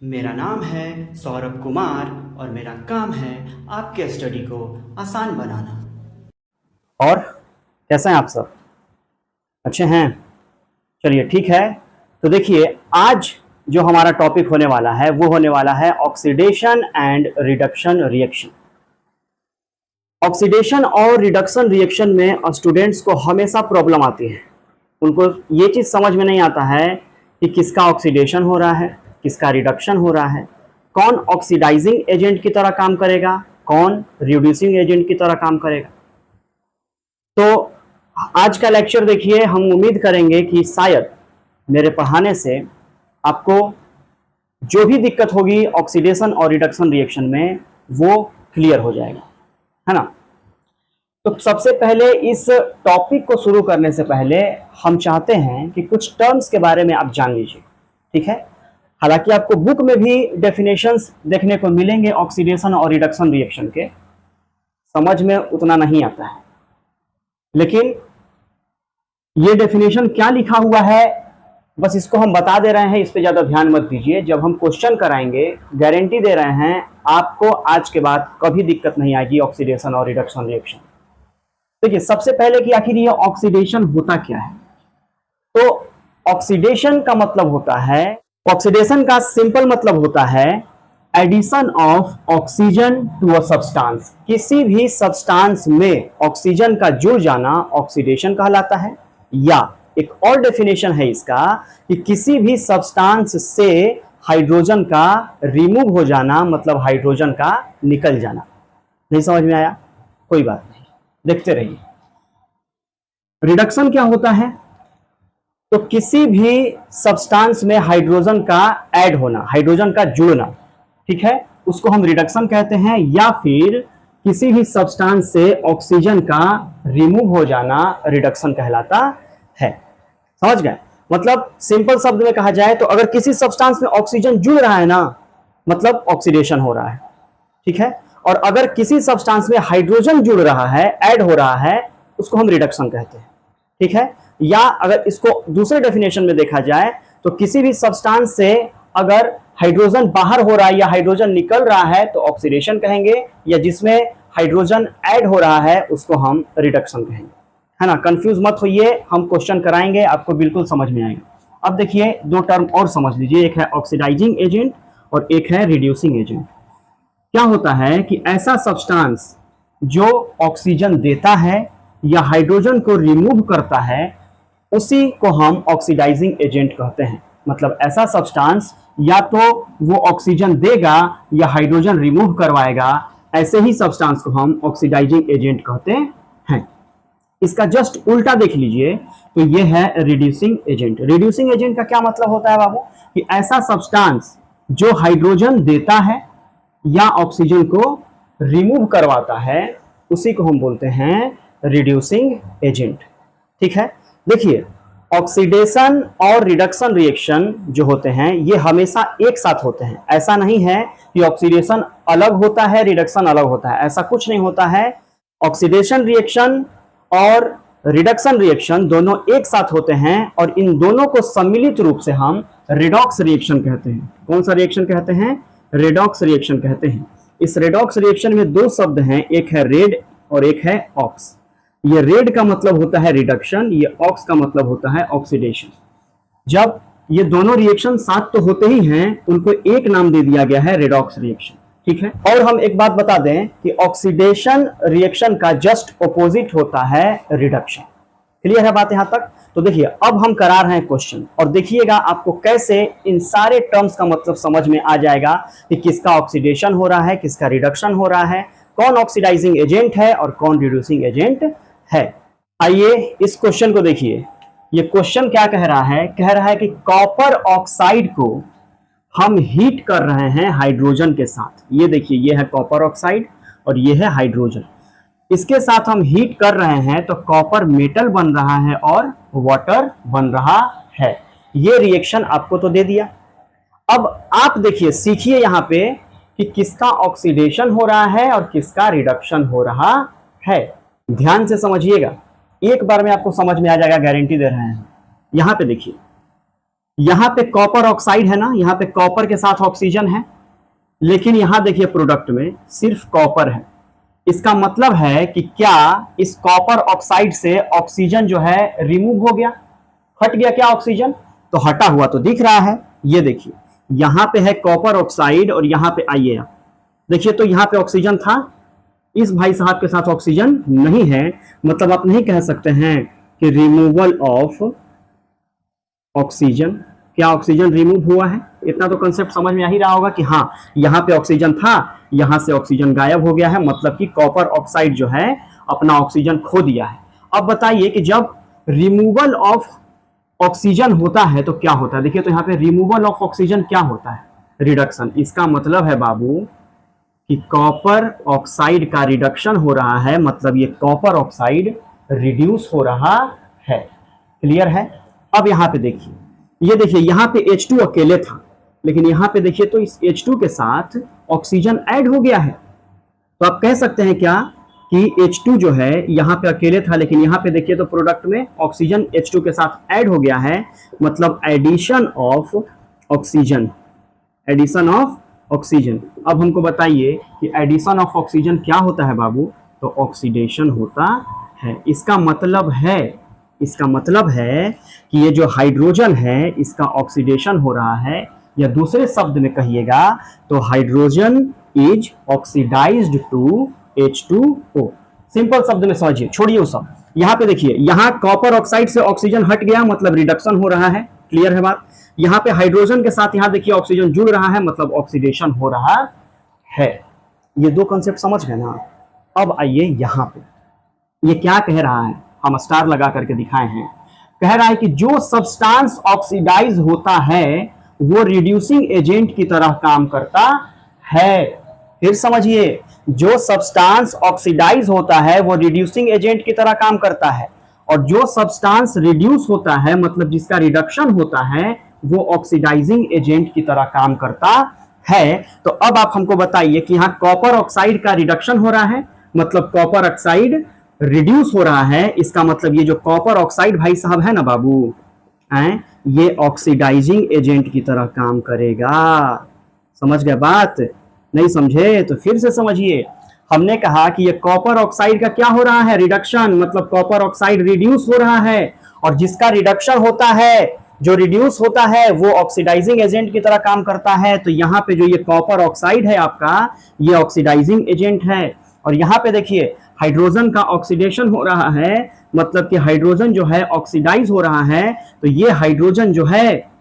मेरा नाम है सौरभ कुमार और मेरा काम है आपके स्टडी को आसान बनाना। और कैसे हैं आप सब? अच्छे हैं? चलिए ठीक है। तो देखिए, आज जो हमारा टॉपिक होने वाला है वो होने वाला है oxidation and reduction reaction. Oxidation और रिडक्शन रिएक्शन में स्टूडेंट्स को हमेशा प्रॉब्लम आती है। उनको ये चीज़ समझ में नहीं आता है कि किसका ऑक्सीडेशन हो रहा है, किसका रिडक्शन हो रहा है, कौन ऑक्सीडाइजिंग एजेंट की तरह काम करेगा, कौन रिड्यूसिंग एजेंट की तरह काम करेगा। तो आज का लेक्चर देखिए, हम उम्मीद करेंगे कि शायद मेरे पढ़ाने से आपको जो भी दिक्कत होगी ऑक्सीडेशन और रिडक्शन रिएक्शन में वो क्लियर हो जाएगा, है ना। तो सबसे पहले इस टॉपिक को शुरू करने से पहले हम चाहते हैं कि कुछ टर्म्स के बारे में आप जान लीजिए, ठीक है। हालांकि आपको बुक में भी डेफिनेशंस देखने को मिलेंगे ऑक्सीडेशन और रिडक्शन रिएक्शन के, समझ में उतना नहीं आता है, लेकिन ये डेफिनेशन क्या लिखा हुआ है बस इसको हम बता दे रहे हैं, इस पे ज़्यादा ध्यान मत दीजिए। जब हम क्वेश्चन कराएंगे गारंटी दे रहे हैं आपको आज के बाद कभी दिक्कत नहीं आएगी ऑक्सीडेशन और रिडक्शन रिएक्शन। देखिए, सबसे पहले कि आखिर ये ऑक्सीडेशन होता क्या है। तो ऑक्सीडेशन का मतलब होता है, ऑक्सीडेशन का सिंपल मतलब होता है addition of oxygen to a substance. किसी भी सब्सटेंस में ऑक्सीजन का जुड़ जाना ऑक्सीडेशन कहलाता है। या एक और डेफिनेशन है इसका कि किसी भी सब्सटेंस से हाइड्रोजन का रिमूव हो जाना, मतलब हाइड्रोजन का निकल जाना। नहीं समझ में आया? कोई बात नहीं, देखते रहिए। रिडक्शन क्या होता है? तो किसी भी सब्सटेंस में हाइड्रोजन का ऐड होना, हाइड्रोजन का जुड़ना, ठीक है, उसको हम रिडक्शन कहते हैं। या फिर किसी भी सब्सटेंस से ऑक्सीजन का रिमूव हो जाना रिडक्शन कहलाता है। समझ गए? मतलब सिंपल शब्द में कहा जाए तो अगर किसी सब्सटेंस में ऑक्सीजन जुड़ रहा है ना, मतलब ऑक्सीडेशन हो रहा है, ठीक है। और अगर किसी सब्सटेंस में हाइड्रोजन जुड़ रहा है, ऐड हो रहा है, उसको हम रिडक्शन कहते हैं, ठीक है। या अगर इसको दूसरे डेफिनेशन में देखा जाए तो किसी भी सब्सटेंस से अगर हाइड्रोजन बाहर हो रहा है या हाइड्रोजन निकल रहा है तो ऑक्सीडेशन कहेंगे, या जिसमें हाइड्रोजन ऐड हो रहा है उसको हम रिडक्शन कहेंगे, है ना। कंफ्यूज मत होइए, हम क्वेश्चन कराएंगे आपको बिल्कुल समझ में आएगा। अब देखिए, दो टर्म और समझ लीजिए, एक है ऑक्सीडाइजिंग एजेंट और एक है रिड्यूसिंग एजेंट। क्या होता है कि ऐसा सब्सटेंस जो ऑक्सीजन देता है या हाइड्रोजन को रिमूव करता है उसी को हम ऑक्सीडाइजिंग एजेंट कहते हैं। मतलब ऐसा सब्सटेंस या तो वो ऑक्सीजन देगा या हाइड्रोजन रिमूव करवाएगा, ऐसे ही सब्सटेंस को हम ऑक्सीडाइजिंग एजेंट कहते हैं। इसका जस्ट उल्टा देख लीजिए तो ये है रिड्यूसिंग एजेंट। रिड्यूसिंग एजेंट का क्या मतलब होता है बाबू? कि ऐसा सब्सटेंस जो हाइड्रोजन देता है या ऑक्सीजन को रिमूव करवाता है उसी को हम बोलते हैं रिड्यूसिंग एजेंट, ठीक है। देखिए, ऑक्सीडेशन और रिडक्शन रिएक्शन जो होते हैं ये हमेशा एक साथ होते हैं। ऐसा नहीं है कि ऑक्सीडेशन अलग होता है, रिडक्शन अलग होता है, ऐसा कुछ नहीं होता है। ऑक्सीडेशन रिएक्शन और रिडक्शन रिएक्शन दोनों एक साथ होते हैं और इन दोनों को सम्मिलित रूप से हम रेडॉक्स रिएक्शन कहते हैं। कौन सा रिएक्शन कहते हैं? रेडॉक्स रिएक्शन कहते हैं। इस रेडॉक्स रिएक्शन में दो शब्द हैं, एक है रेड और एक है ऑक्स। ये रेड का मतलब होता है रिडक्शन, ये ऑक्स का मतलब होता है ऑक्सीडेशन। जब ये दोनों रिएक्शन साथ तो होते ही हैं, उनको एक नाम दे दिया गया है रेडॉक्स रिएक्शन, ठीक है। और हम एक बात बता दें कि ऑक्सीडेशन रिएक्शन का जस्ट ऑपोजिट होता है रिडक्शन। क्लियर है बात यहां तक? तो देखिए, अब हम करा रहे हैं क्वेश्चन और देखिएगा आपको कैसे इन सारे टर्म्स का मतलब समझ में आ जाएगा कि किसका ऑक्सीडेशन हो रहा है, किसका रिडक्शन हो रहा है, कौन ऑक्सीडाइजिंग एजेंट है और कौन रिड्यूसिंग एजेंट है। आइए इस क्वेश्चन को देखिए। ये क्वेश्चन क्या कह रहा है? कह रहा है कि कॉपर ऑक्साइड को हम हीट कर रहे हैं हाइड्रोजन के साथ। ये देखिए, ये है कॉपर ऑक्साइड और ये है हाइड्रोजन। इसके साथ हम हीट कर रहे हैं तो कॉपर मेटल बन रहा है और वाटर बन रहा है। ये रिएक्शन आपको तो दे दिया। अब आप देखिए, सीखिए यहां पे कि किसका ऑक्सीडेशन हो रहा है और किसका रिडक्शन हो रहा है। ध्यान से समझिएगा, एक बार में आपको समझ में आ जाएगा, गारंटी दे रहे हैं। यहां पे देखिए, यहां पे कॉपर ऑक्साइड है ना, यहां पे कॉपर के साथ ऑक्सीजन है, लेकिन यहां देखिए प्रोडक्ट में सिर्फ कॉपर है। इसका मतलब है कि क्या इस कॉपर ऑक्साइड से ऑक्सीजन जो है रिमूव हो गया, हट गया क्या ऑक्सीजन? तो हटा हुआ तो दिख रहा है। ये देखिए यहां पे है कॉपर ऑक्साइड और यहां पे आइए आप देखिए, तो यहां पे ऑक्सीजन था, इस भाई साहब के साथ ऑक्सीजन नहीं है। मतलब आप नहीं कह सकते हैं कि रिमूवल ऑफ ऑक्सीजन, क्या ऑक्सीजन रिमूव हुआ है? इतना तो कंसेप्ट समझ में आ ही रहा होगा कि हाँ यहां पे ऑक्सीजन था, यहां से ऑक्सीजन गायब हो गया है, मतलब कि कॉपर ऑक्साइड जो है अपना ऑक्सीजन खो दिया है। अब बताइए कि जब रिमूवल ऑफ ऑक्सीजन होता है तो क्या होता है? देखिए तो यहाँ पे रिमूवल ऑफ ऑक्सीजन क्या होता है? रिडक्शन। इसका मतलब है बाबू कि कॉपर ऑक्साइड का रिडक्शन हो रहा है, मतलब ये कॉपर ऑक्साइड रिड्यूस हो रहा है। क्लियर है? अब यहां पे देखिए, ये देखिए यहां पे H2 अकेले था, लेकिन यहां पे देखिए तो इस H2 के साथ ऑक्सीजन ऐड हो गया है। तो आप कह सकते हैं क्या कि H2 जो है यहां पे अकेले था, लेकिन यहां पे देखिए तो प्रोडक्ट में ऑक्सीजन H2 के साथ ऐड हो गया है, मतलब addition of oxygen, addition of oxygen. अब हमको बताइए कि एडिशन ऑफ ऑक्सीजन क्या होता है बाबू? तो ऑक्सीडेशन होता है। इसका मतलब है कि ये जो हाइड्रोजन है इसका ऑक्सीडेशन हो रहा है, या दूसरे शब्द में कहिएगा तो hydrogen is oxidised to H2O। Simple शब्द में समझिए, छोड़िए वो सब। यहां पे देखिए, यहां कॉपर ऑक्साइड से ऑक्सीजन हट गया, मतलब रिडक्शन हो रहा है। क्लियर है बात? यहां पे हाइड्रोजन के साथ यहां देखिए ऑक्सीजन जुड़ रहा है, मतलब ऑक्सीडेशन हो रहा है। ये दो कंसेप्ट समझ गए ना? अब आइए यहां पे, ये क्या कह रहा है, हम स्टार लगा करके दिखाए हैं। कह रहा है कि जो सब्सटेंस ऑक्सीडाइज होता है वो रिड्यूसिंग एजेंट की तरह काम करता है। फिर समझिए, जो सब्सटेंस ऑक्सीडाइज होता है वो रिड्यूसिंग एजेंट की तरह काम करता है, और जो सब्सटेंस रिड्यूस होता है, मतलब जिसका रिडक्शन होता है, वो ऑक्सीडाइजिंग एजेंट की तरह काम करता है। तो अब आप हमको बताइए कि यहाँ कॉपर ऑक्साइड का रिडक्शन हो रहा है, मतलब कॉपर ऑक्साइड रिड्यूस हो रहा है। इसका मतलब ये जो कॉपर ऑक्साइड भाई साहब है ना बाबू, ये ऑक्सीडाइजिंग एजेंट की तरह काम करेगा। समझ गए बात? नहीं समझे तो फिर से समझिए। हमने कहा कि ये कॉपर ऑक्साइड का क्या हो रहा है? रिडक्शन, मतलब कॉपर ऑक्साइड रिड्यूस हो रहा है, और जिसका रिडक्शन होता है, जो रिड्यूस होता है, वो ऑक्सीडाइजिंग एजेंट की तरह काम करता है। तो यहाँ पे जो ये कॉपर ऑक्साइड है आपका, ये ऑक्सीडाइजिंग एजेंट है। और यहाँ पे देखिए हाइड्रोजन का ऑक्सीडेशन हो रहा है, मतलब कि हाइड्रोजन जो है ऑक्सीडाइज हो रहा है। तो ये हाइड्रोजन जो है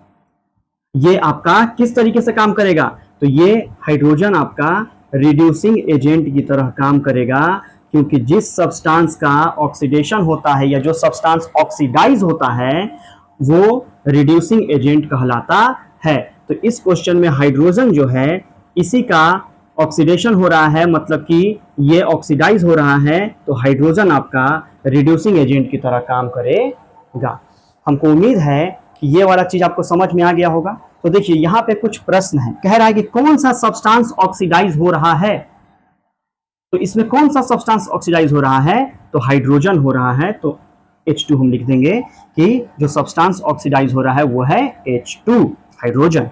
ये आपका किस तरीके से काम करेगा? तो ये हाइड्रोजन आपका रिड्यूसिंग एजेंट की तरह काम करेगा, क्योंकि जिस सब्सटेंस का ऑक्सीडेशन होता है या जो सब्सटेंस ऑक्सीडाइज होता है वो रिड्यूसिंग एजेंट कहलाता है। तो इस क्वेश्चन में हाइड्रोजन जो है इसी का ऑक्सीडेशन हो रहा है, मतलब कि ये ऑक्सीडाइज हो रहा है, तो हाइड्रोजन आपका रिड्यूसिंग एजेंट की तरह काम करेगा। हमको उम्मीद है कि ये वाला चीज आपको समझ में आ गया होगा। तो देखिए यहाँ पे कुछ प्रश्न है, कह रहा है कि कौन सा सब्सटेंस ऑक्सीडाइज हो रहा है? तो इसमें कौन सा सब्सटेंस ऑक्सीडाइज हो रहा है? तो हाइड्रोजन हो रहा है। तो H2 हम लिख देंगे कि जो सब्सटेंस ऑक्सीडाइज हो रहा है वो है H2, हाइड्रोजन।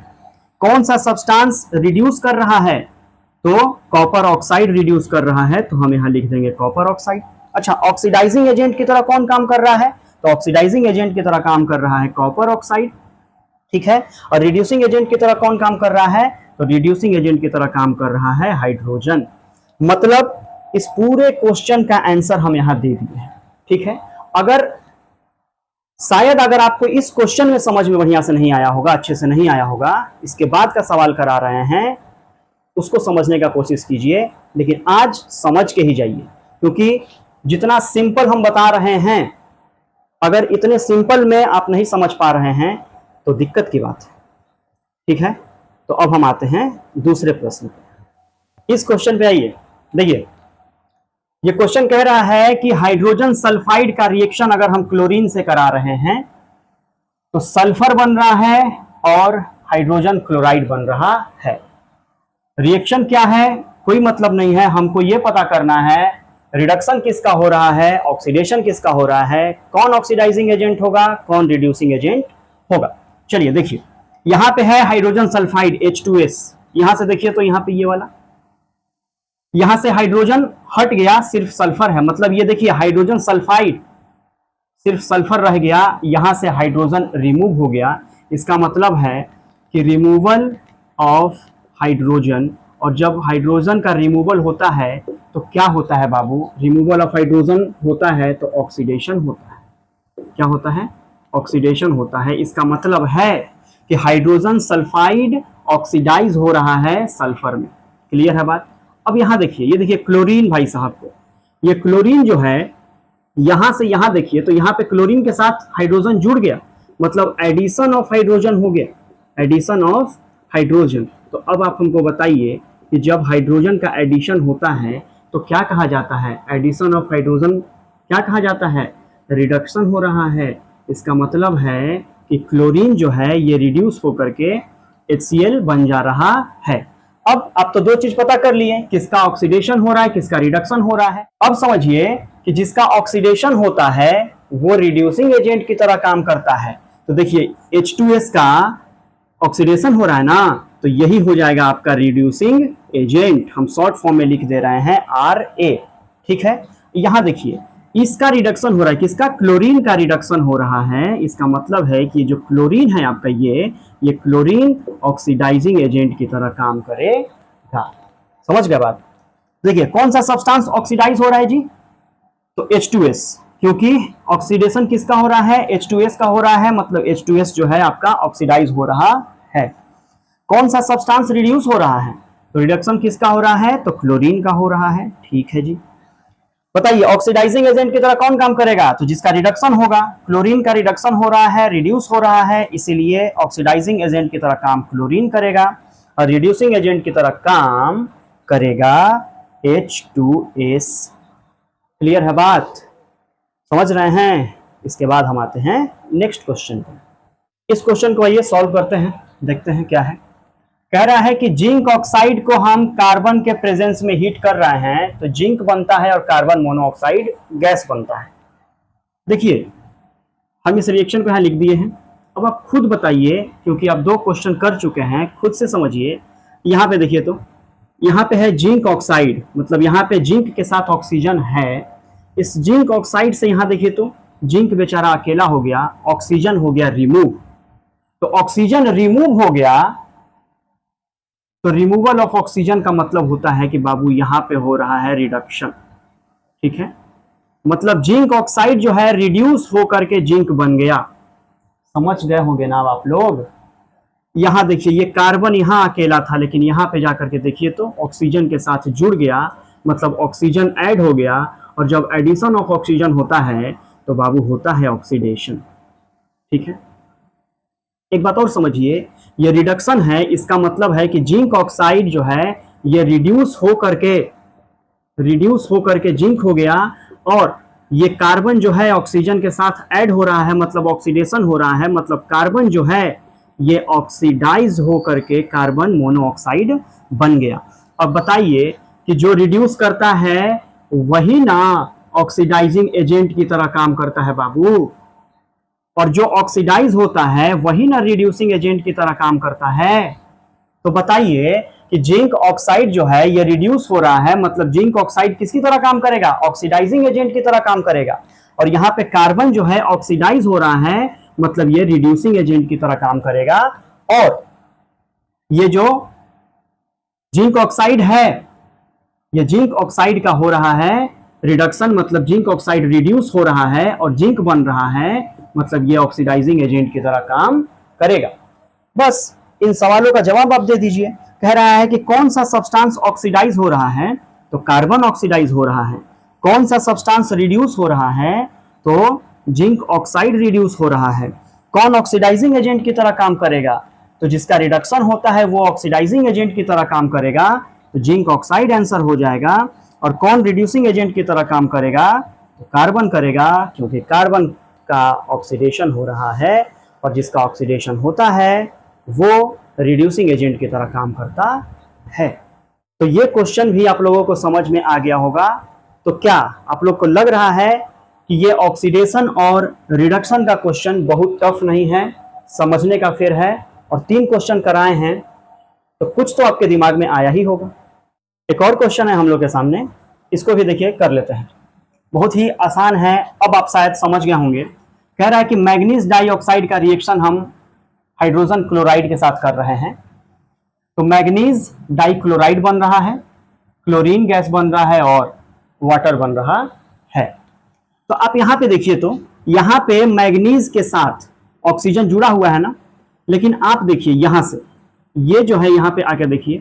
कौन सा सब्सटेंस रिड्यूस कर रहा है? तो कॉपर ऑक्साइड रिड्यूस कर रहा है, तो हम यहां लिख देंगे कॉपर ऑक्साइड। अच्छा, ऑक्सीडाइजिंग एजेंट की तरह कौन काम कर रहा है? तो ऑक्सीडाइजिंग एजेंट की तरह काम कर रहा है कॉपर ऑक्साइड। ठीक है, और रिड्यूसिंग एजेंट की तरह कौन काम कर रहा है? तो रिड्यूसिंग एजेंट की तरह काम कर रहा है हाइड्रोजन। मतलब इस पूरे क्वेश्चन का आंसर हम यहां दे दिए हैं। ठीक है, शायद अगर आपको इस क्वेश्चन में समझ में बढ़िया से नहीं आया होगा, अच्छे से नहीं आया होगा, इसके बाद का सवाल करा रहे हैं उसको समझने का कोशिश कीजिए, लेकिन आज समझ के ही जाइए, क्योंकि जितना सिंपल हम बता रहे हैं, अगर इतने सिंपल में आप नहीं समझ पा रहे हैं तो दिक्कत की बात है। ठीक है, तो अब हम आते हैं दूसरे प्रश्न पे। इस क्वेश्चन पे आइए, देखिए ये क्वेश्चन कह रहा है कि हाइड्रोजन सल्फाइड का रिएक्शन अगर हम क्लोरीन से करा रहे हैं तो सल्फर बन रहा है और हाइड्रोजन क्लोराइड बन रहा है। रिएक्शन क्या है कोई मतलब नहीं है, हमको ये पता करना है रिडक्शन किसका हो रहा है, ऑक्सीडेशन किसका हो रहा है, कौन ऑक्सीडाइजिंग एजेंट होगा, कौन रिड्यूसिंग एजेंट होगा। चलिए देखिए, यहां पे है हाइड्रोजन सल्फाइड H2S, यहां से देखिए तो यहां पे ये वाला, यहां से हाइड्रोजन हट गया, सिर्फ सल्फर है, मतलब ये देखिए हाइड्रोजन सल्फाइड, सिर्फ सल्फर रह गया, यहां से हाइड्रोजन रिमूव हो गया। इसका मतलब है कि रिमूवल ऑफ हाइड्रोजन, और जब हाइड्रोजन का रिमूवल होता है तो क्या होता है बाबू, रिमूवल ऑफ हाइड्रोजन होता है तो ऑक्सीडेशन होता है। क्या होता है? ऑक्सीडेशन होता है। इसका मतलब है कि हाइड्रोजन सल्फाइड ऑक्सीडाइज हो रहा है सल्फर में। क्लियर है बात? अब यहां देखिए, ये देखिए क्लोरीन भाई साहब को, ये क्लोरीन जो है यहां से यहां देखिए तो यहां पे क्लोरीन के साथ हाइड्रोजन जुड़ गया, मतलब एडिशन ऑफ हाइड्रोजन हो गया, एडिशन ऑफ हाइड्रोजन। तो अब आप हमको बताइए कि जब हाइड्रोजन का एडिशन होता है तो क्या कहा जाता है? एडिशन ऑफ हाइड्रोजन क्या कहा जाता है? रिडक्शन हो रहा है। इसका मतलब है कि क्लोरीन जो है ये रिड्यूस होकर के HCl बन जा रहा है। अब आप तो दो चीज पता कर लिए, किसका ऑक्सीडेशन हो रहा है, किसका रिडक्शन हो रहा है। अब समझिए कि जिसका ऑक्सीडेशन होता है वो रिड्यूसिंग एजेंट की तरह काम करता है। तो देखिए H2S का ऑक्सीडेशन हो रहा है ना, तो यही हो जाएगा आपका रिड्यूसिंग एजेंट। हम शॉर्ट फॉर्म में लिख दे रहे हैं RA। ठीक है, यहां देखिए इसका रिडक्शन हो रहा है, किसका? क्लोरीन का रिडक्शन हो रहा है। इसका मतलब है कि जो क्लोरीन है आपका ये क्लोरीन ऑक्सीडाइजिंग एजेंट की तरह काम करेगा। समझ गए बात? देखिए कौन सा सब्सटेंस ऑक्सीडाइज हो रहा है जी? तो H2S, क्योंकि ऑक्सीडेशन किसका हो रहा है? H2S का हो रहा है, मतलब H2S जो है आपका ऑक्सीडाइज हो रहा है। कौन सा सब्सटेंस रिड्यूस हो रहा है? तो रिडक्शन किसका हो रहा है? तो क्लोरीन का हो रहा है। ठीक है जी, बताइए ऑक्सीडाइजिंग एजेंट की तरह कौन काम करेगा? तो जिसका रिडक्शन होगा। क्लोरीन का रिडक्शन हो रहा है, रिड्यूस हो रहा है, इसीलिए ऑक्सीडाइजिंग एजेंट की तरह काम क्लोरीन करेगा, और रिड्यूसिंग एजेंट की तरह काम करेगा H2S। क्लियर है बात? समझ रहे हैं? इसके बाद हम आते हैं नेक्स्ट क्वेश्चन पर। इस क्वेश्चन को आइए सॉल्व करते हैं, देखते हैं क्या है। कह रहा है कि जिंक ऑक्साइड को हम कार्बन के प्रेजेंस में हीट कर रहे हैं तो जिंक बनता है और कार्बन मोनोऑक्साइड गैस बनता है। देखिए हम इस रिएक्शन को यहां लिख दिए हैं। अब आप खुद बताइए, क्योंकि आप दो क्वेश्चन कर चुके हैं, खुद से समझिए। यहां पे देखिए तो यहां पे है जिंक ऑक्साइड, मतलब यहां पे जिंक के साथ ऑक्सीजन है। इस जिंक ऑक्साइड से यहां देखिए तो जिंक बेचारा अकेला हो गया, ऑक्सीजन हो गया रिमूव। तो ऑक्सीजन रिमूव हो गया तो रिमूवल ऑफ ऑक्सीजन का मतलब होता है कि बाबू यहां पे हो रहा है रिडक्शन। ठीक है, मतलब जिंक ऑक्साइड जो है रिड्यूस होकर के जिंक बन गया। समझ गए होंगे ना आप लोग? यहां देखिए ये कार्बन यहां अकेला था, लेकिन यहां पे जाकर के देखिए तो ऑक्सीजन के साथ जुड़ गया, मतलब ऑक्सीजन ऐड हो गया, और जब एडिशन ऑफ ऑक्सीजन होता है तो बाबू होता है ऑक्सीडेशन। ठीक है, एक बात और समझिए, ये रिडक्शन है, इसका मतलब है कि जिंक ऑक्साइड जो है ये रिड्यूस हो करके जिंक हो गया, और ये कार्बन जो है ऑक्सीजन के साथ ऐड हो रहा है, मतलब ऑक्सीडेशन हो रहा है, मतलब कार्बन जो है ये ऑक्सीडाइज हो करके कार्बन मोनोऑक्साइड बन गया। अब बताइए कि जो रिड्यूस करता है वही ना ऑक्सीडाइजिंग एजेंट की तरह काम करता है बाबू, और जो ऑक्सीडाइज होता है वही ना रिड्यूसिंग एजेंट की तरह काम करता है। तो बताइए कि जिंक ऑक्साइड जो है ये रिड्यूस हो रहा है, मतलब जिंक ऑक्साइड किसकी तरह काम करेगा? ऑक्सीडाइजिंग एजेंट की तरह काम करेगा, और यहाँ पे कार्बन जो है ऑक्सीडाइज हो रहा है, मतलब ये रिड्यूसिंग एजेंट की तरह काम करेगा। और ये जो जिंक ऑक्साइड है, ये जिंक ऑक्साइड का हो रहा है रिडक्शन, मतलब जिंक ऑक्साइड रिड्यूस हो रहा है और जिंक बन रहा है, मतलब ये ऑक्सीडाइजिंग एजेंट की तरह काम करेगा। बस इन सवालों का जवाब आप दे दीजिए। कह रहा है कि कौन सा सब्सटेंस ऑक्सीडाइज हो रहा है? तो कार्बन ऑक्सीडाइज हो रहा है। कौन सा सब्सटेंस रिड्यूस हो रहा है? तो जिंक ऑक्साइड रिड्यूस हो रहा है। कौन ऑक्सीडाइजिंग एजेंट की तरह काम करेगा? तो जिसका रिडक्शन होता है वो ऑक्सीडाइजिंग एजेंट की तरह काम करेगा, तो जिंक ऑक्साइड आंसर हो जाएगा। और कौन रिड्यूसिंग एजेंट की तरह काम करेगा? तो कार्बन करेगा, क्योंकि कार्बन का ऑक्सीडेशन हो रहा है, और जिसका ऑक्सीडेशन होता है वो रिड्यूसिंग एजेंट की तरह काम करता है। तो ये क्वेश्चन भी आप लोगों को समझ में आ गया होगा। तो क्या आप लोग को लग रहा है कि ये ऑक्सीडेशन और रिडक्शन का क्वेश्चन बहुत टफ नहीं है? समझने का फिर है, और 3 क्वेश्चन कराए हैं तो कुछ तो आपके दिमाग में आया ही होगा। एक और क्वेश्चन है हम लोग के सामने, इसको भी देखिए कर लेते हैं। बहुत ही आसान है, अब आप शायद समझ गए होंगे। कह रहा है कि मैग्नीज डाइऑक्साइड का रिएक्शन हम हाइड्रोजन क्लोराइड के साथ कर रहे हैं। तो मैग्नीज डाइक्लोराइड बन रहा है, क्लोरीन गैस बन रहा है और वाटर बन रहा है। तो आप यहां पे देखिए, तो यहां पे मैग्नीज के साथ ऑक्सीजन जुड़ा हुआ है ना, लेकिन आप देखिए यहां से, ये जो है यहां पे आके देखिए,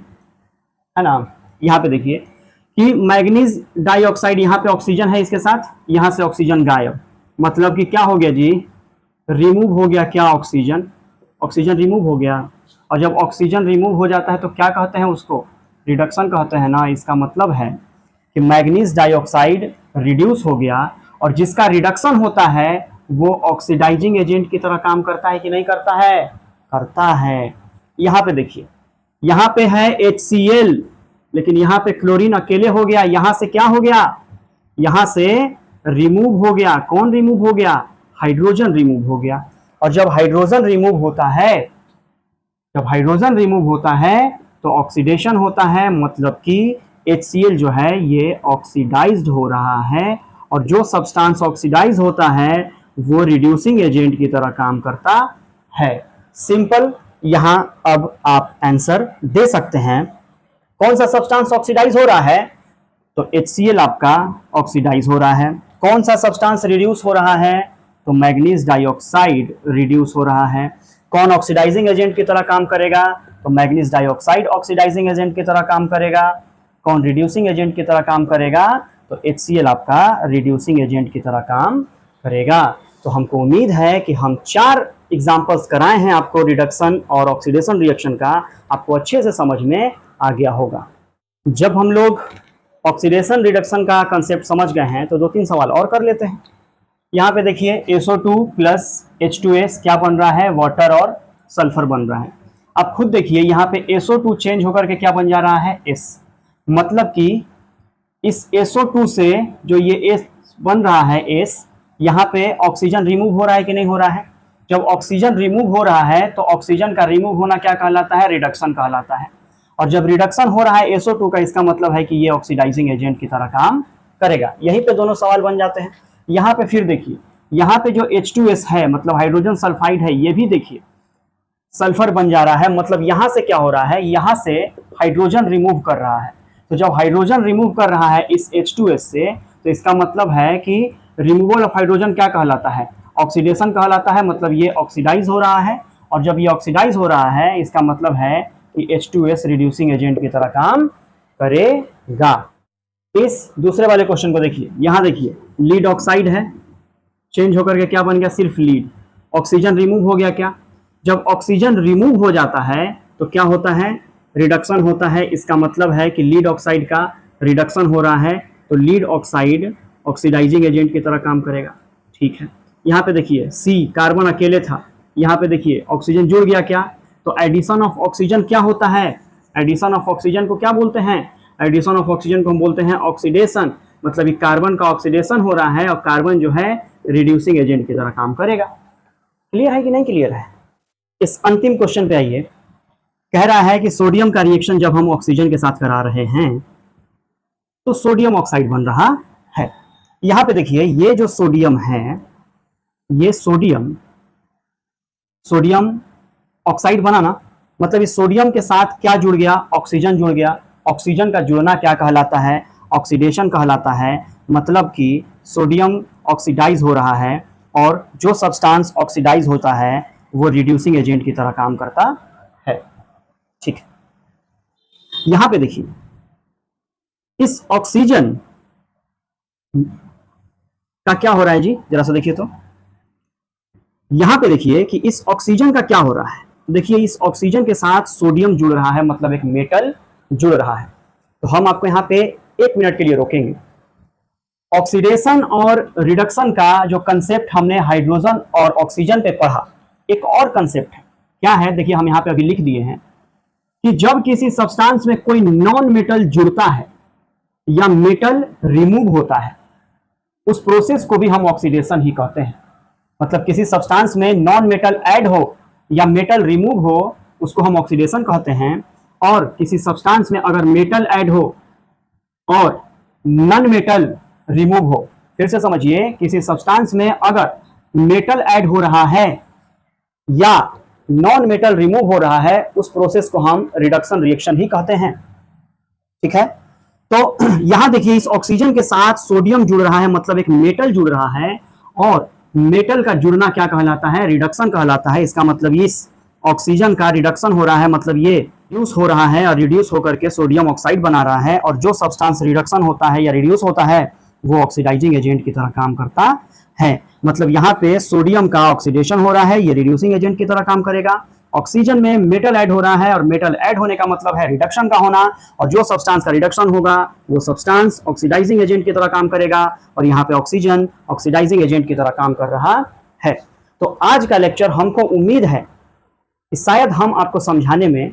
है ना, यहां पे देखिए कि मैग्नीज डाइऑक्साइड, यहां पे ऑक्सीजन है इसके साथ, यहां से ऑक्सीजन गायब। मतलब कि क्या हो गया जी, रिमूव हो गया क्या, ऑक्सीजन, ऑक्सीजन रिमूव हो गया। और जब ऑक्सीजन रिमूव हो जाता है तो क्या कहते हैं उसको, रिडक्शन कहते हैं ना। इसका मतलब है कि मैग्नीज डाइऑक्साइड रिड्यूस हो गया, और जिसका रिडक्शन होता है वो ऑक्सीडाइजिंग एजेंट की तरह काम करता है कि नहीं करता है, करता है। यहां पे देखिए, यहां पे है HCl, लेकिन यहां पे क्लोरीन अकेले हो गया, यहां से क्या हो गया, यहां से रिमूव हो गया। कौन रिमूव हो गया, हाइड्रोजन रिमूव हो गया। और जब हाइड्रोजन रिमूव होता है, जब हाइड्रोजन रिमूव होता है तो ऑक्सीडेशन होता है, मतलब कि HCl जो है ये ऑक्सीडाइज्ड हो रहा है, और जो सब्सटेंस ऑक्सीडाइज होता है वो रिड्यूसिंग एजेंट की तरह काम करता है। सिंपल, यहां अब आप आंसर दे सकते हैं। कौन सा सब्सटेंस ऑक्सीडाइज हो रहा है, तो HCl आपका ऑक्सीडाइज हो रहा है। कौन सा सब्सटेंस रिड्यूस हो रहा है, तो मैग्नीज डाइऑक्साइड रिड्यूस हो रहा है। कौन ऑक्सीडाइजिंग एजेंट की तरह काम करेगा, तो मैग्नीज डाइऑक्साइड ऑक्सीडाइजिंग एजेंट की तरह काम करेगा। कौन रिड्यूसिंग एजेंट की तरह काम करेगा, तो HCl आपका रिड्यूसिंग एजेंट की तरह काम करेगा। तो हमको उम्मीद है कि हम 4 एग्जांपल्स कराए हैं आपको रिडक्शन और ऑक्सीडेशन रिएक्शन का, आपको अच्छे से समझ में आ गया होगा। जब हम लोग ऑक्सीडेशन रिडक्शन का कंसेप्ट समझ गए हैं तो 2-3 सवाल और कर लेते हैं। यहाँ पे देखिए SO2 प्लस H2S क्या बन रहा है, वाटर और सल्फर बन रहा है। आप खुद देखिए यहाँ पे SO2 चेंज होकर के क्या बन जा रहा है, S। मतलब कि इस SO2 से जो ये S बन रहा है, S, यहाँ पे ऑक्सीजन रिमूव हो रहा है कि नहीं हो रहा है। जब ऑक्सीजन रिमूव हो रहा है तो ऑक्सीजन का रिमूव होना क्या कहलाता है, रिडक्शन कहलाता है। और जब रिडक्शन हो रहा है SO2 का, इसका मतलब है कि ये ऑक्सीडाइजिंग एजेंट की तरह काम करेगा। यहीं पे दोनों सवाल बन जाते हैं। यहाँ पे फिर देखिए, यहाँ पे जो H2S है मतलब हाइड्रोजन सल्फाइड है, ये भी देखिए सल्फर बन जा रहा है। मतलब यहाँ से क्या हो रहा है, यहाँ से हाइड्रोजन रिमूव कर रहा है। तो जब हाइड्रोजन रिमूव कर रहा है इस H2S से, तो इसका मतलब है कि रिमूवल ऑफ हाइड्रोजन क्या कहलाता है, ऑक्सीडेशन कहलाता है। मतलब ये ऑक्सीडाइज हो रहा है, और जब ये ऑक्सीडाइज हो रहा है इसका मतलब है कि H2S रिड्यूसिंग एजेंट की तरह काम करेगा। इस दूसरे वाले क्वेश्चन को देखिए, यहाँ देखिए लीड ऑक्साइड है, चेंज होकर के क्या बन गया, सिर्फ लीड। ऑक्सीजन रिमूव हो गया क्या, जब ऑक्सीजन रिमूव हो जाता है तो क्या होता है, रिडक्शन होता है। इसका मतलब है कि लीड ऑक्साइड का रिडक्शन हो रहा है, तो लीड ऑक्साइड ऑक्सीडाइजिंग एजेंट की तरह काम करेगा। ठीक है, यहाँ पे देखिए C, कार्बन अकेले था, यहाँ पे देखिए ऑक्सीजन जुड़ गया क्या, तो एडिशन ऑफ ऑक्सीजन क्या होता है, एडिशन ऑफ ऑक्सीजन को क्या बोलते हैं, एडिशन ऑफ ऑक्सीजन को हम बोलते हैं ऑक्सीडेशन। मतलब ये कार्बन का ऑक्सीडेशन हो रहा है, और कार्बन जो है रिड्यूसिंग एजेंट की तरह काम करेगा। क्लियर है कि नहीं क्लियर है। इस अंतिम क्वेश्चन पे आइए, कह रहा है कि सोडियम का रिएक्शन जब हम ऑक्सीजन के साथ करा रहे हैं तो सोडियम ऑक्साइड बन रहा है। यहां पे देखिए ये जो सोडियम है, ये सोडियम ऑक्साइड बना ना, मतलब इस सोडियम के साथ क्या जुड़ गया, ऑक्सीजन जुड़ गया। ऑक्सीजन का जुड़ना क्या कहलाता है, ऑक्सीडेशन कहलाता है। मतलब कि सोडियम ऑक्सीडाइज हो रहा है, और जो सब्सटेंस ऑक्सीडाइज होता है वो रिड्यूसिंग एजेंट की तरह काम करता है। ठीक है, यहां पे देखिए इस ऑक्सीजन का क्या हो रहा है जी, जरा सा देखिए। तो यहां पे देखिए कि इस ऑक्सीजन का क्या हो रहा है। देखिए इस ऑक्सीजन के साथ सोडियम जुड़ रहा है, मतलब एक मेटल जुड़ रहा है। तो हम आपको यहां पे 1 मिनट के लिए रोकेंगे। ऑक्सीडेशन और रिडक्शन का जो कंसेप्ट हमने हाइड्रोजन और ऑक्सीजन पे पढ़ा, एक और कंसेप्ट है। क्या है, देखिए हम यहाँ पे अभी लिख दिए हैं कि जब किसी सब्सटेंस में कोई नॉन मेटल जुड़ता है या मेटल रिमूव होता है, उस प्रोसेस को भी हम ऑक्सीडेशन ही कहते हैं। मतलब किसी सब्सटेंस में नॉन मेटल ऐड हो या मेटल रिमूव हो उसको हम ऑक्सीडेशन कहते हैं। और किसी सब्सटेंस में अगर मेटल ऐड हो और नॉन मेटल रिमूव हो, फिर से समझिए, किसी सब्सटेंस में अगर मेटल ऐड हो रहा है या नॉन मेटल रिमूव हो रहा है, उस प्रोसेस को हम रिडक्शन रिएक्शन ही कहते हैं। ठीक है, तो यहां देखिए इस ऑक्सीजन के साथ सोडियम जुड़ रहा है, मतलब एक मेटल जुड़ रहा है, और मेटल का जुड़ना क्या कहलाता है? रिडक्शन कहलाता है। इसका मतलब इस ऑक्सीजन का रिडक्शन हो रहा है, मतलब ये रिड्यूस हो रहा है और रिड्यूस होकर के सोडियम ऑक्साइड बना रहा है। और जो सब्सटेंस रिडक्शन होता है या रिड्यूस होता है वो ऑक्सीडाइजिंग एजेंट की तरह काम करता है। मतलब यहाँ पे सोडियम का ऑक्सीडेशन हो रहा है, ये रिड्यूसिंग एजेंट की तरह काम करेगा। ऑक्सीजन में मेटल ऐड हो रहा है और मेटल ऐड होने का मतलब है रिडक्शन का होना, और जो सब्सटेंस का रिडक्शन होगा वो सब्सटेंस ऑक्सीडाइजिंग एजेंट की तरह काम करेगा, और यहाँ पे ऑक्सीजन ऑक्सीडाइजिंग एजेंट की तरह काम कर रहा है। तो आज का लेक्चर हमको उम्मीद है कि शायद हम आपको समझाने में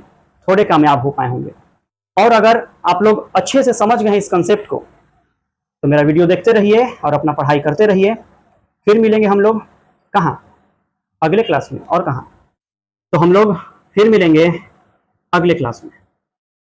थोड़े कामयाब हो पाए होंगे, और अगर आप लोग अच्छे से समझ गए इस कंसेप्ट को तो मेरा वीडियो देखते रहिए और अपना पढ़ाई करते रहिए। फिर मिलेंगे हम लोग कहाँ? अगले क्लास में। और कहाँ? तो हम लोग फिर मिलेंगे अगले क्लास में।